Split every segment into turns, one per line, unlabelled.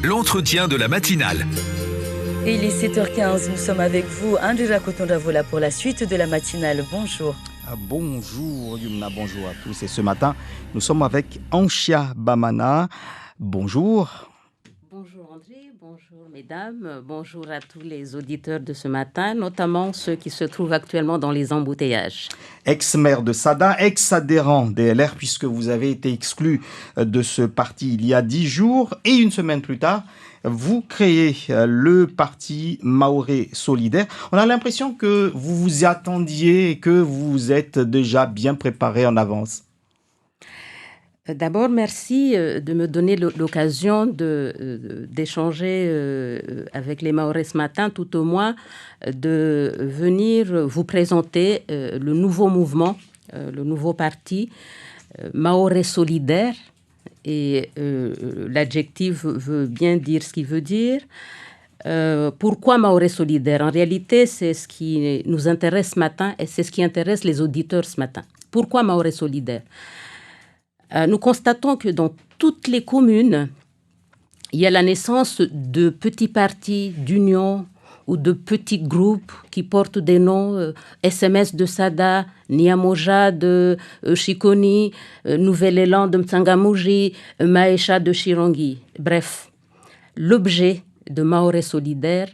L'entretien de la matinale.
Et il est 7h15, nous sommes avec vous, Andrea Kotondavola, pour la suite de la matinale. Bonjour.
Bonjour Yumna, bonjour à tous. Et ce matin, nous sommes avec Anchia Bamana. Bonjour.
Bonjour André, bonjour mesdames, bonjour à tous les auditeurs de ce matin, notamment ceux qui se trouvent actuellement dans les embouteillages.
Ex-maire de Sada, ex-adhérent des LR, puisque vous avez été exclu de ce parti il y a 10 jours, et une semaine plus tard, vous créez le parti Maoré Solidaire. On a l'impression que vous vous y attendiez et que vous êtes déjà bien préparé en avance.
D'abord, merci de me donner l'occasion d'échanger avec les Mahorais ce matin, tout au moins de venir vous présenter le nouveau mouvement, le nouveau parti Maoré Solidaire. Et l'adjectif veut bien dire ce qu'il veut dire. Pourquoi Maoré Solidaire? En réalité, c'est ce qui nous intéresse ce matin et c'est ce qui intéresse les auditeurs ce matin. Pourquoi Maoré Solidaire? Nous constatons que dans toutes les communes, il y a la naissance de petits partis d'union ou de petits groupes qui portent des noms SMS de Sada, Niamoja de Chikoni, Nouvel Élan de Mtsangamouji, Maesha de Chirongi. Bref, l'objet de Maoré Solidaire,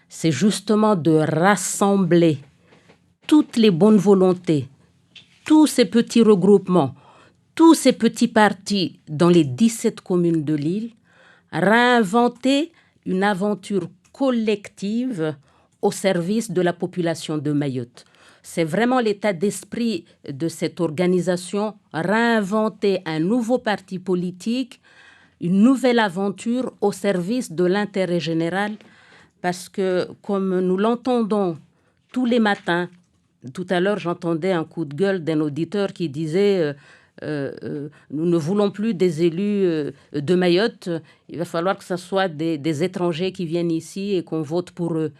c'est justement de rassembler toutes les bonnes volontés, tous ces petits regroupements, tous ces petits partis dans les 17 communes de l'île, réinventer une aventure collective au service de la population de Mayotte. C'est vraiment l'état d'esprit de cette organisation, réinventer un nouveau parti politique, une nouvelle aventure au service de l'intérêt général, parce que comme nous l'entendons tous les matins, tout à l'heure j'entendais un coup de gueule d'un auditeur qui disait nous ne voulons plus des élus de Mayotte, il va falloir que ce soit des étrangers qui viennent ici et qu'on vote pour eux.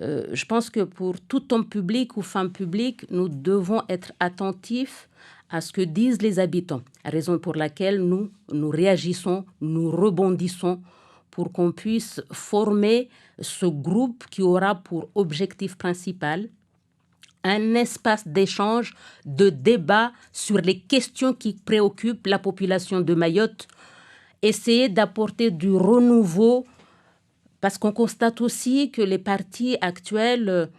Je pense que pour tout homme public ou femme publique, nous devons être attentifs à ce que disent les habitants, raison pour laquelle nous réagissons, nous rebondissons pour qu'on puisse former ce groupe qui aura pour objectif principal un espace d'échange, de débat sur les questions qui préoccupent la population de Mayotte, essayer d'apporter du renouveau, parce qu'on constate aussi que les partis actuels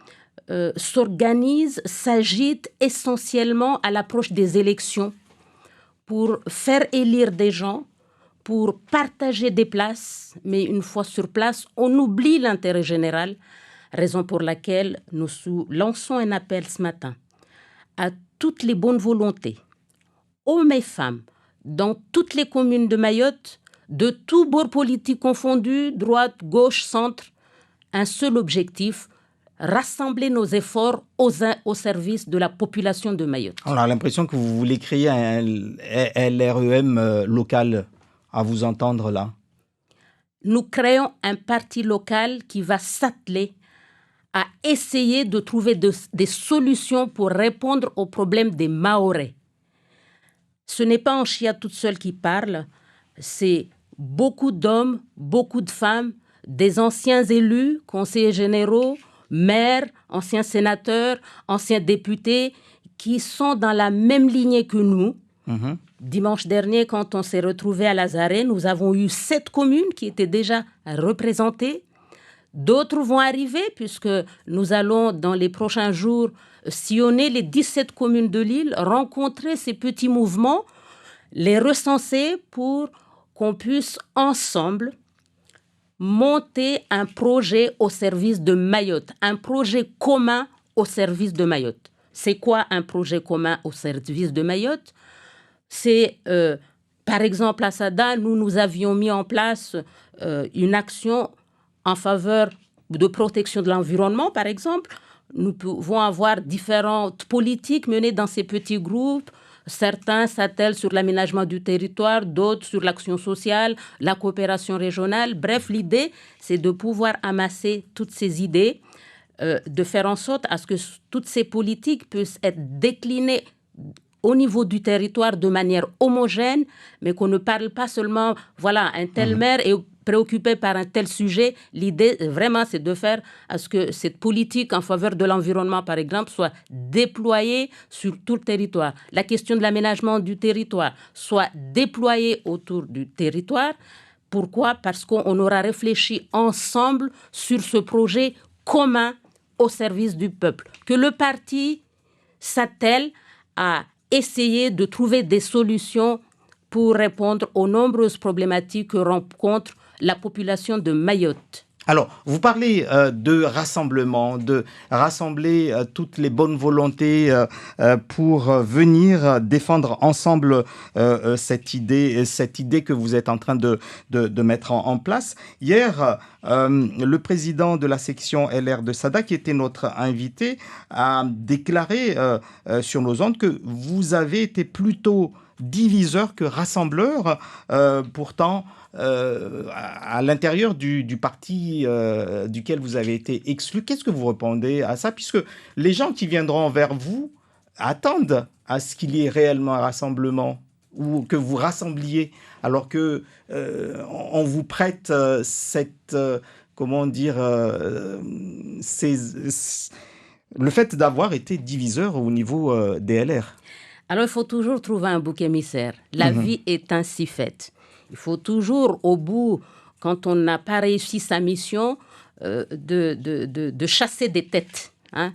s'organisent, s'agitent essentiellement à l'approche des élections pour faire élire des gens, pour partager des places, mais une fois sur place, on oublie l'intérêt général. Raison pour laquelle nous lançons un appel ce matin à toutes les bonnes volontés, hommes et femmes, dans toutes les communes de Mayotte, de tous bords politiques confondus, droite, gauche, centre, un seul objectif, rassembler nos efforts au service de la population de Mayotte.
On a l'impression que vous voulez créer un LREM local, à vous entendre là.
Nous créons un parti local qui va s'atteler à essayer de trouver des solutions pour répondre aux problèmes des Mahorais. Ce n'est pas Anchia toute seule qui parle, c'est beaucoup d'hommes, beaucoup de femmes, des anciens élus, conseillers généraux, maires, anciens sénateurs, anciens députés, qui sont dans la même lignée que nous. Dimanche dernier, quand on s'est retrouvés à Lazare, nous avons eu 7 communes qui étaient déjà représentées. D'autres vont arriver puisque nous allons, dans les prochains jours, sillonner les 17 communes de l'île, rencontrer ces petits mouvements, les recenser pour qu'on puisse ensemble monter un projet au service de Mayotte, un projet commun au service de Mayotte. C'est quoi un projet commun au service de Mayotte? C'est, par exemple, à Sada, nous avions mis en place une action en faveur de protection de l'environnement, par exemple. Nous pouvons avoir différentes politiques menées dans ces petits groupes. Certains s'attellent sur l'aménagement du territoire, d'autres sur l'action sociale, la coopération régionale. Bref, l'idée, c'est de pouvoir amasser toutes ces idées, de faire en sorte à ce que toutes ces politiques puissent être déclinées au niveau du territoire de manière homogène, mais qu'on ne parle pas seulement, voilà, un tel maire est préoccupé par un tel sujet. L'idée, vraiment, c'est de faire à ce que cette politique en faveur de l'environnement, par exemple, soit déployée sur tout le territoire. La question de l'aménagement du territoire soit déployée autour du territoire. Pourquoi ? Parce qu'on aura réfléchi ensemble sur ce projet commun au service du peuple. Que le parti s'attelle à essayer de trouver des solutions pour répondre aux nombreuses problématiques que rencontre la population de Mayotte.
Alors, vous parlez de rassemblement, de rassembler toutes les bonnes volontés pour venir défendre ensemble cette idée que vous êtes en train de mettre en place. Hier, le président de la section LR de Sada, qui était notre invité, a déclaré sur nos ondes que vous avez été plutôt diviseur que rassembleur. Pourtant, à l'intérieur du parti duquel vous avez été exclu. Qu'est-ce que vous répondez à ça ? Puisque les gens qui viendront vers vous attendent à ce qu'il y ait réellement un rassemblement ou que vous rassembliez, alors que on vous prête le fait d'avoir été diviseur au niveau des LR.
Alors, il faut toujours trouver un bouc émissaire. La vie est ainsi faite. Il faut toujours, au bout, quand on n'a pas réussi sa mission, de chasser des têtes. Hein.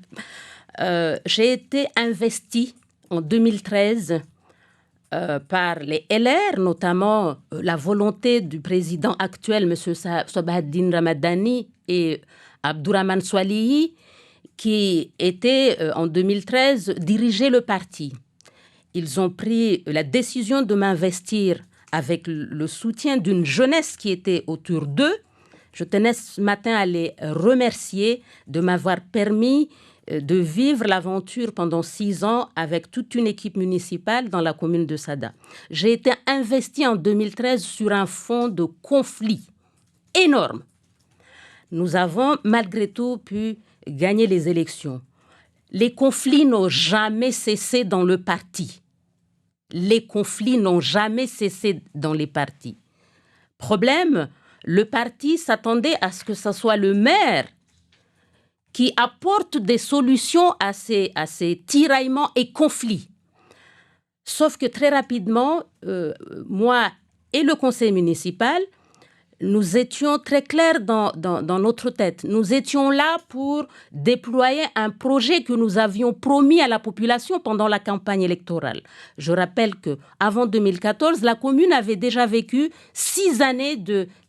J'ai été investie en 2013 par les LR, notamment la volonté du président actuel, M. Sabahattin Ramadani, et Abdourahmane Swalihi, qui était, en 2013, dirigeaient le parti. Ils ont pris la décision de m'investir avec le soutien d'une jeunesse qui était autour d'eux. Je tenais ce matin à les remercier de m'avoir permis de vivre l'aventure pendant 6 ans avec toute une équipe municipale dans la commune de Sada. J'ai été investie en 2013 sur un fond de conflit énorme. Nous avons malgré tout pu gagner les élections. Les conflits n'ont jamais cessé dans le parti. Les conflits n'ont jamais cessé dans les partis. Problème, le parti s'attendait à ce que ce soit le maire qui apporte des solutions à ces tiraillements et conflits. Sauf que très rapidement, moi et le conseil municipal, nous étions très clairs dans notre tête. Nous étions là pour déployer un projet que nous avions promis à la population pendant la campagne électorale. Je rappelle qu'avant 2014, la commune avait déjà vécu 6 années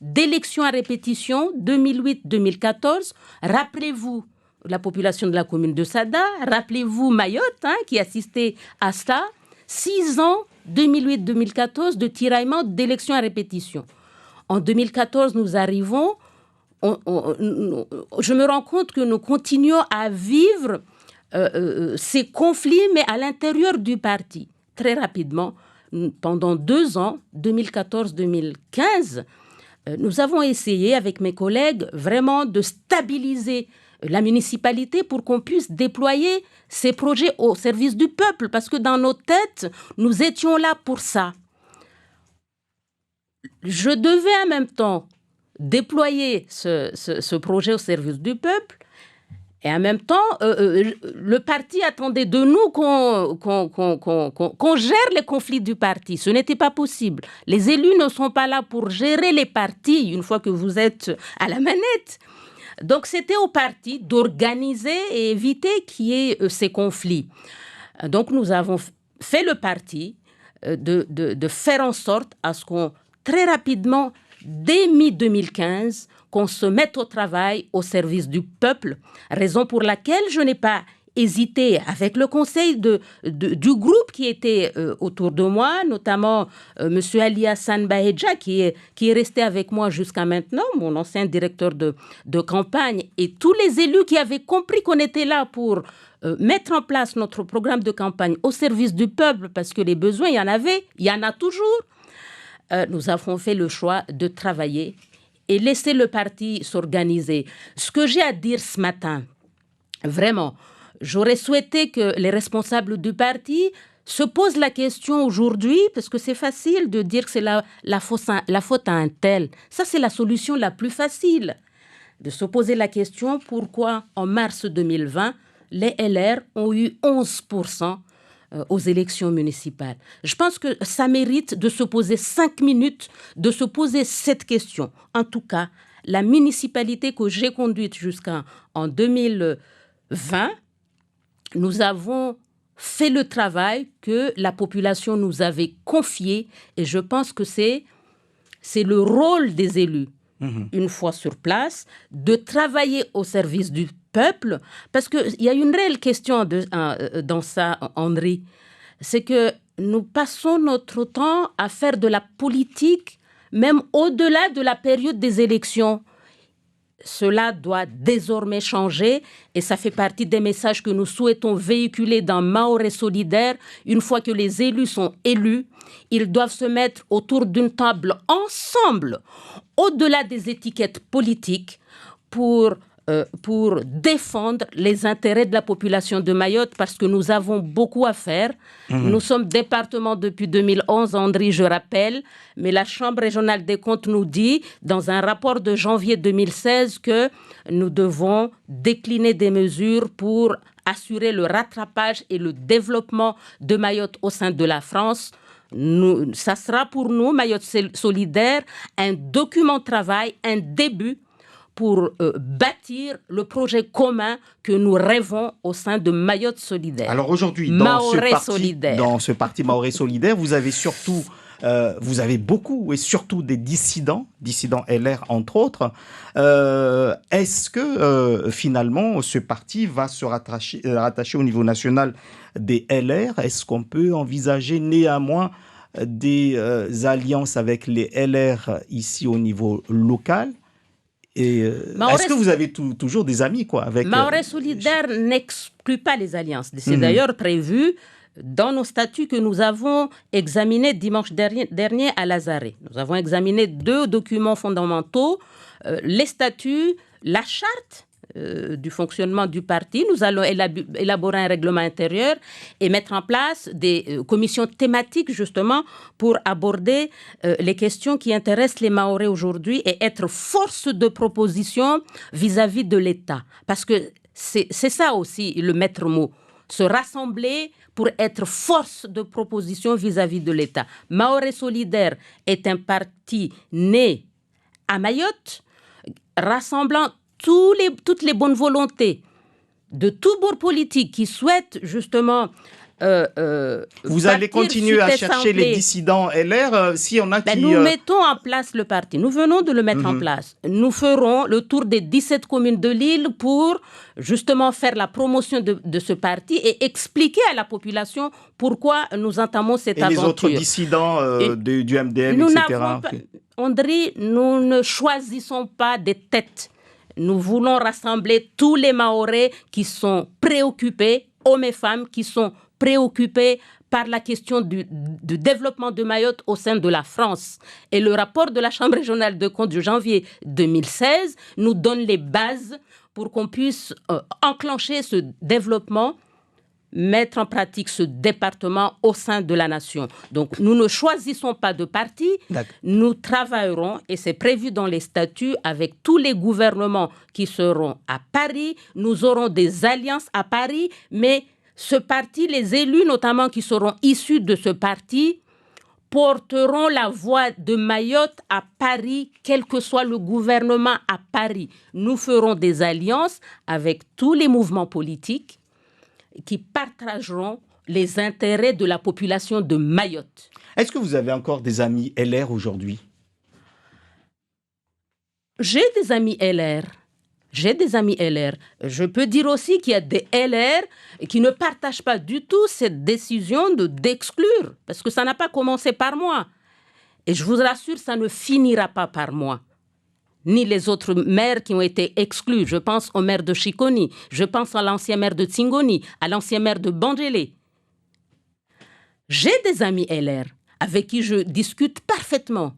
d'élections à répétition, 2008-2014. Rappelez-vous la population de la commune de Sada, rappelez-vous Mayotte, qui assistait à ça. 6 ans, 2008-2014, de tiraillement d'élections à répétition. En 2014, nous arrivons, je me rends compte que nous continuons à vivre ces conflits, mais à l'intérieur du parti. Très rapidement, pendant 2 ans, 2014-2015, nous avons essayé avec mes collègues vraiment de stabiliser la municipalité pour qu'on puisse déployer ces projets au service du peuple, parce que dans nos têtes, nous étions là pour ça. Je devais en même temps déployer ce projet au service du peuple et en même temps, le parti attendait de nous qu'on gère les conflits du parti. Ce n'était pas possible. Les élus ne sont pas là pour gérer les partis une fois que vous êtes à la manette. Donc, c'était au parti d'organiser et éviter qu'il y ait ces conflits. Donc, nous avons fait le parti de faire en sorte à ce qu'on très rapidement, dès mi-2015, qu'on se mette au travail au service du peuple, raison pour laquelle je n'ai pas hésité avec le conseil du groupe qui était autour de moi, notamment M. Ali Hassan Bahedja, qui est resté avec moi jusqu'à maintenant, mon ancien directeur de campagne, et tous les élus qui avaient compris qu'on était là pour mettre en place notre programme de campagne au service du peuple, parce que les besoins, il y en avait, il y en a toujours. Nous avons fait le choix de travailler et laisser le parti s'organiser. Ce que j'ai à dire ce matin, vraiment, j'aurais souhaité que les responsables du parti se pose la question aujourd'hui, parce que c'est facile de dire que c'est la faute à un tel. Ça, c'est la solution la plus facile. De se poser la question pourquoi, en mars 2020, les LR ont eu 11% aux élections municipales. Je pense que ça mérite de se poser 5 minutes, de se poser cette question. En tout cas, la municipalité que j'ai conduite jusqu'en 2020, nous avons fait le travail que la population nous avait confié et je pense que c'est le rôle des élus, une fois sur place, de travailler au service du peuple, parce qu'il y a une réelle question dans ça, André, c'est que nous passons notre temps à faire de la politique, même au-delà de la période des élections. Cela doit désormais changer et ça fait partie des messages que nous souhaitons véhiculer dans Mahorais Solidaire. Une fois que les élus sont élus, ils doivent se mettre autour d'une table ensemble, au-delà des étiquettes politiques, pour défendre les intérêts de la population de Mayotte parce que nous avons beaucoup à faire. Nous sommes département depuis 2011, André, je rappelle, mais la Chambre régionale des comptes nous dit, dans un rapport de janvier 2016, que nous devons décliner des mesures pour assurer le rattrapage et le développement de Mayotte au sein de la France. Ça sera pour nous, Mayotte Solidaire, un document de travail, un début pour bâtir le projet commun que nous rêvons au sein de Mayotte Solidaire.
Alors aujourd'hui, dans ce parti Mahorais Solidaire, vous avez surtout, vous avez beaucoup et surtout des dissidents LR entre autres. Est-ce que finalement ce parti va se rattacher au niveau national des LR? Est-ce qu'on peut envisager néanmoins des alliances avec les LR ici au niveau local? Et est-ce que vous avez toujours des amis avec
Mahorais Solidaire n'exclut pas les alliances. C'est d'ailleurs prévu dans nos statuts que nous avons examinés dimanche dernier à Lazare. Nous avons examiné 2 documents fondamentaux, les statuts, la charte du fonctionnement du parti. Nous allons élaborer un règlement intérieur et mettre en place des commissions thématiques justement pour aborder les questions qui intéressent les Mahorais aujourd'hui et être force de proposition vis-à-vis de l'État. Parce que c'est ça aussi le maître mot. Se rassembler pour être force de proposition vis-à-vis de l'État. Mahorais Solidaire est un parti né à Mayotte, rassemblant toutes les bonnes volontés de tout bord politique qui souhaitent justement
vous allez continuer à chercher les dissidents LR si on a qui...
Nous mettons en place le parti. Nous venons de le mettre en place. Nous ferons le tour des 17 communes de l'île pour justement faire la promotion de ce parti et expliquer à la population pourquoi nous entamons cette aventure.
Et les autres dissidents du MDM, etc.
André, nous ne choisissons pas des têtes. Nous voulons rassembler tous les Mahorais qui sont préoccupés, hommes et femmes, qui sont préoccupés par la question du développement de Mayotte au sein de la France. Et le rapport de la Chambre régionale de comptes de janvier 2016 nous donne les bases pour qu'on puisse enclencher ce développement, mettre en pratique ce département au sein de la nation. Donc, nous ne choisissons pas de parti. Nous travaillerons, et c'est prévu dans les statuts, avec tous les gouvernements qui seront à Paris. Nous aurons des alliances à Paris, mais ce parti, les élus notamment qui seront issus de ce parti, porteront la voix de Mayotte à Paris, quel que soit le gouvernement à Paris. Nous ferons des alliances avec tous les mouvements politiques qui partageront les intérêts de la population de Mayotte.
Est-ce que vous avez encore des amis LR aujourd'hui?
J'ai des amis LR. Je peux dire aussi qu'il y a des LR qui ne partagent pas du tout cette décision d'exclure, parce que ça n'a pas commencé par moi. Et je vous rassure, ça ne finira pas par moi. Ni les autres maires qui ont été exclus. Je pense au maire de Chikoni, je pense à l'ancien maire de Tsingoni, à l'ancien maire de Bandjélé. J'ai des amis LR avec qui je discute parfaitement.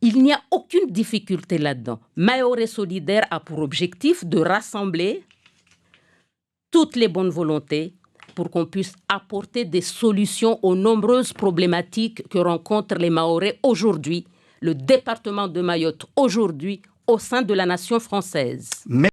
Il n'y a aucune difficulté là-dedans. Mahorais Solidaire a pour objectif de rassembler toutes les bonnes volontés, pour qu'on puisse apporter des solutions aux nombreuses problématiques que rencontrent les Mahorais aujourd'hui, le département de Mayotte aujourd'hui, au sein de la nation française.